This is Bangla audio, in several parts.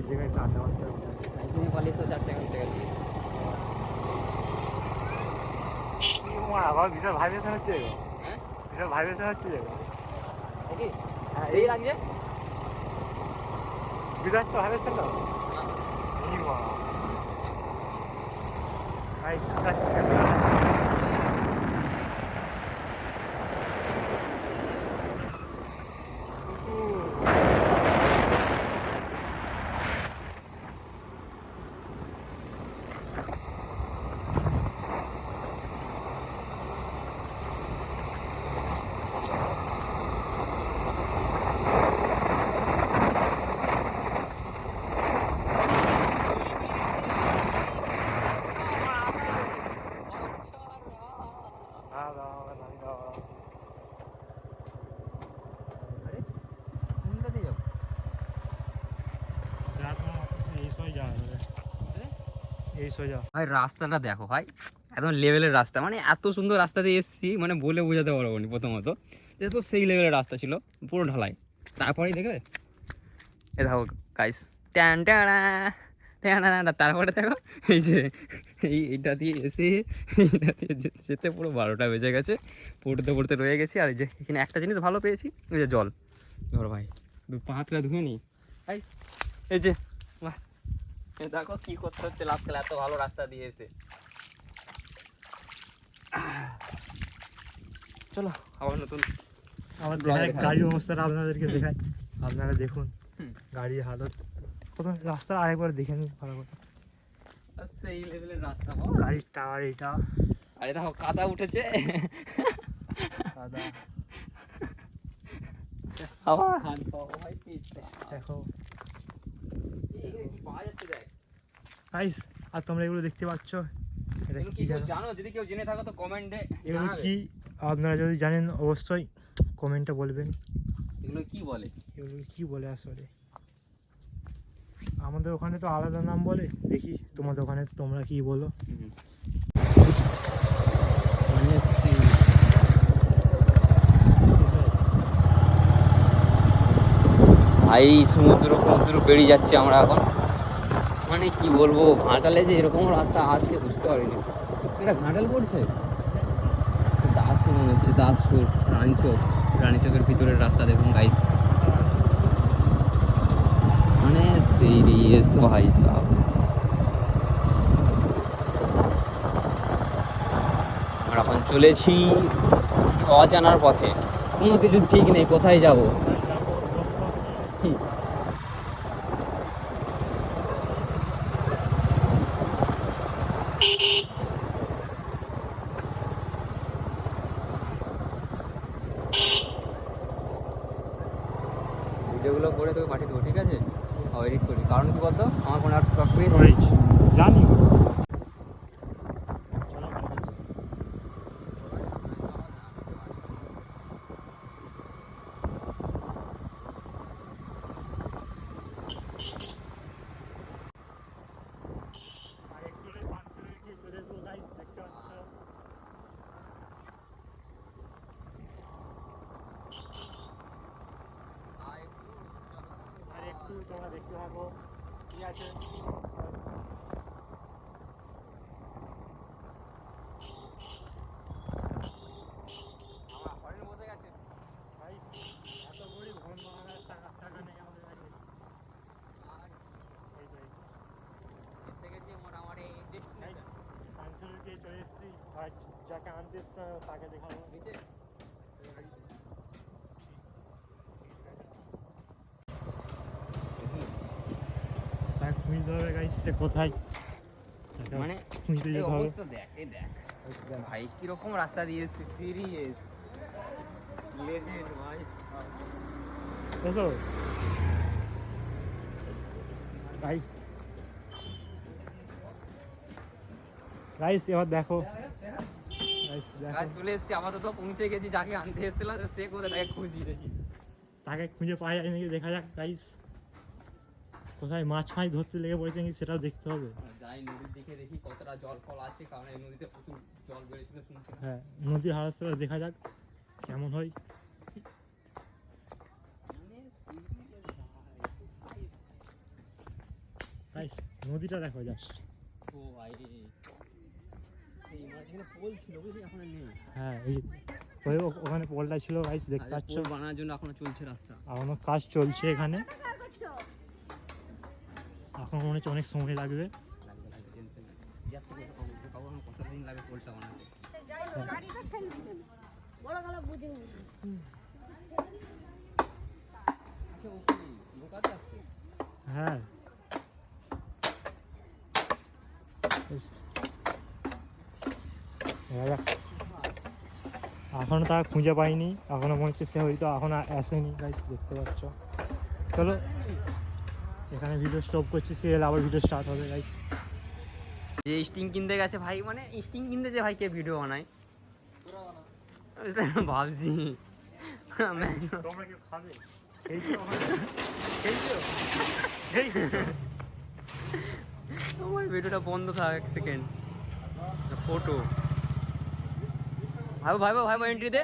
জায়গায় আড্ডা মারতে হবে। তুমি পালিয়েছো 4 টাকা মিটে গেছে। আবার বিশাল ভাইব্রেশন হচ্ছে। হ্যাঁ বিশাল ভাইব্রেশন হচ্ছে। দেখি হ্যাঁ এই লাগছে বিরাট তো ভাইব্রেশন না। এই মা ভাই রাস্তাটা দেখো ভাই, একদম লেভেলের রাস্তা, মানে এত সুন্দর রাস্তা দিয়ে এসেছি মানে বলে বোঝাতে পারবো না। প্রথমত যেহেতু সেই লেভেলের রাস্তা ছিল, পুরো ঢালাই। তারপরেই দেখবে এ দেখো গাইস, ট্যান ট্যানা ট্যানা, তারপরে দেখো এই যে এইটা দিয়ে এসে এইটা দিয়ে যেতে যেতে পুরো 12টা বেজে গেছে। পড়তে পড়তে রয়ে গেছি। আর এই যে এখানে একটা জিনিস ভালো পেয়েছি, ওই যে জল। ধরো ভাই পা হাতটা ধুয়ে নি ভাই, এই যে বাস। দেখো কি করতে হচ্ছে লাস্টকালে, এত ভালো রাস্তা দিয়েছে। চলো আবার নতুন আমাদের গাড়ির অবস্থাটা আপনাদেরকে দেখাই। আপনারা দেখুন গাড়ির হালত কত। রাস্তা আরেকবার দেখে নিন ভালো করে। সেই লেভেলের রাস্তা গাড়ির টাওয়ার এইটা। আরে দেখো কাদা উঠেছে, কাদা আবার হাত পাবো ভাই। দেখো কি পাওয়া যাচ্ছে দেখ গাইস। আর তোমরা এগুলো দেখতে পাচ্ছ, এটা এগুলো কি কি জানো? জানো? যদি কেউ জেনে থাকো তো কমেন্টে এগুলো জানাবে। কি আপনারা যদি জানেন অবশ্যই কমেন্টে বলবেন। এগুলো কি বলে? এগুলো কি বলে আসলে? আমাদের ওখানে তো আলাদা নাম বলে, দেখি তোমাদের ওখানে তোমরা কি বলো। মানে ভাই সমুদ্র পেরিয়ে যাচ্ছি আমরা এখন। মানে কি বলবো, ঘাটালে যে এরকম রাস্তা আছে বুঝতে পারিনি। এটা ঘাটাল পড়ছে, দাসপুর মনে হচ্ছে, দাসপুর রানীচকের ভিতরের রাস্তা দেখুন গাইস। মানে সিরিয়াস ভাই সাহেব, আমরা এখন চলেছি অজানার পথে, কোনো কিছু ঠিক নেই কোথায় যাব। ভিডিওগুলো করে তোকে পাঠিয়ে দেবো, ঠিক আছে? এডিট করি, কারণ কি বলতো আমার ফোনে আর স্টক পেয়েছি জানি। তোমরা দেখতে থাকো, ঠিক আছে? এত গরিব ঘন বাংলার টাকা নেই আমাদের কাছে। পাঞ্চলকে চলে এসেছি, আর যাকে আনতে এসছিলাম তাকে দেখাবো। নিচে তাকে খুঁজতে হবে গাইস, সে কোথায়, মানে খুঁজতে এই যেতে হবে। অবস্থা দেখ, এই দেখ ভাই কিরকম রাস্তা দিয়েছে, সিরিয়াস লেজেন্ড ভাই। দেখো গাইস, গাইস এবার দেখো গাইস, কাজ দেখো চলে এসেছি, আপাতত পৌঁছে গেছি। যাকে আনতে এসেছিলাম সে কোথায়, তাকে খুঁজি দেখি। তাকে খুঁজে পাওয়া যায় নাকি দেখা যাক গাইস। কোথায় মাছ ধরতে লেগে পড়েছে নাকি সেটাও দেখতে হবে। যাই নদীর দিকে দেখি কতটা জল ফল আছে, কারণ এই নদীতে প্রচুর জল বেড়েছিল শুনছি। হ্যাঁ, নদীর হালতটা দেখা যাক কেমন হয়। গাইস নদীটা দেখো জাস্ট। ও ভাই এই মাছ এখানে পোল ছিল বুঝলি, এখন আর নেই। হ্যাঁ এই ওই ওখানে পোলটা ছিল গাইস, দেখতে পাচ্ছ। পোল বানানোর জন্য এখনো চলছে রাস্তা, এখনো কাজ চলছে এখানে, এখন মনে হচ্ছে অনেক সময় লাগবে। কত দিন লাগে পোলটা বানাতে। হ্যাঁ এখনো তার খুঁজে পাইনি, এখনো মনে হচ্ছে সে হয়তো এখন আসেনি গাইস, দেখতে পাচ্ছ। চলো এখানে ভিডিও স্টপ করছি, সে এলে আবার ভিডিও স্টার্ট হবে গাইস। যে স্টিং কিনতে গেছে ভাই, মানে স্টিং কিনতে যে ভাই কে ভিডিও বানায় ভাবছি। তোমরা কি খাবে? আমার ভিডিওটা বন্ধ থাক এক সেকেন্ড। ফটো ভাই ভাই ভাই ভাই এন্ট্রি দে।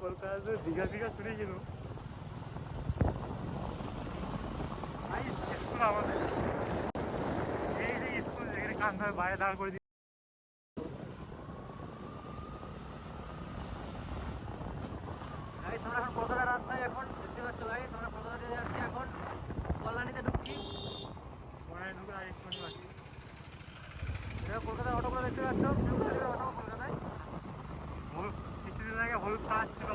কলকাতা দীঘা দীঘা শুনেছিল স্কুল আমাদের, এই যে স্কুল যেখানে কান ধরে বাইরে দাঁড় করে দিই। তোমরা এখন কলকাতা রাস্তায় এখন দেখতে পাচ্ছ ভাই, তোমরা কলকাতা দিয়ে যাচ্ছি এখন, কল্যাণীতে ঢুকছি। কল্যাণী ঢুকে আর একটু বাকি কলকাতার অটোগুলো দেখতে পাচ্ছ, অটো কলকাতায় কিছুদিন আগে হলুদ কাজ ছিল